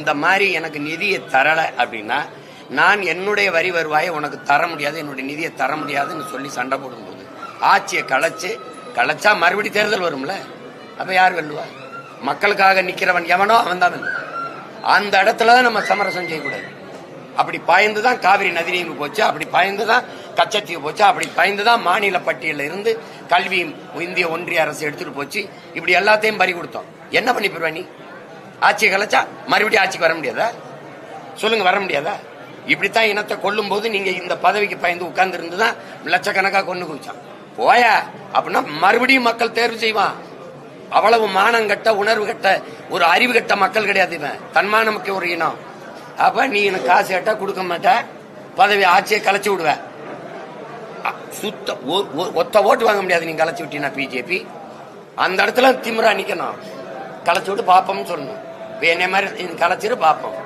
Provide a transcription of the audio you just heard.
இந்த மாதிரி எனக்கு நிதியை தரல அப்படின்னா நான் என்னுடைய வரி வருவாயை உனக்கு தர முடியாது, என்னுடைய நிதியை தர முடியாதுன்னு சொல்லி சண்டை போடும்போது ஆட்சியை கலைச்சா மறுபடி தேர்தல் வரும்ல. அப்ப யார் வெல்லுவா? மக்களுக்காக நிக்கிறவன் எவனோ அவன் தான் வெல்லுவான். அந்த இடத்துலதான் நம்ம சமரசம் செய்யக்கூடாது. அப்படி பாய்ந்துதான் காவிரி நதிநீர் போச்சு, அப்படி பாய்ந்துதான் கச்சத்தீவு போச்சு, அப்படி பாய்ந்துதான் மாநில பட்டியலில் இருந்து கல்வி இந்திய ஒன்றிய அரசு எடுத்துட்டு போச்சு. இப்படி எல்லாத்தையும் பறி கொடுத்தோம். என்ன பண்ணி போடுவா நீ? ஆட்சியை கலைச்சா மறுபடியும் ஆட்சிக்கு வர முடியாதா? சொல்லுங்க, வர முடியாதா? இப்படித்தான் இனத்தை கொல்லும் போது நீங்க இந்த பதவிக்கு பயந்து உட்கார்ந்து இருந்துதான் லட்சக்கணக்காக கொண்டு குவிச்சான். போயா அப்படின்னா மறுபடியும் மக்கள் தேர்வு செய்வான். அவ்வளவு மானங்கட்ட உணர்வு கட்ட ஒரு அறிவு கட்ட மக்கள் கிடையாது இவன். தன்மானமுக்கு ஒரு இனம். அப்ப நீ எனக்கு காசு கேட்டா கொடுக்க மாட்ட, பதவி ஆட்சியை கலைச்சு விடுவ. சுத்த ஒத்த ஓட்டு வாங்க முடியாது நீங்க கலைச்சு விட்டீங்கன்னா பிஜேபி. அந்த இடத்துல திமிரா நிக்கணும். கலைச்சு விட்டு பாப்போம்னு சொல்லணும். என்னை மாதிரி கலைச்சிரு பாப்போம்.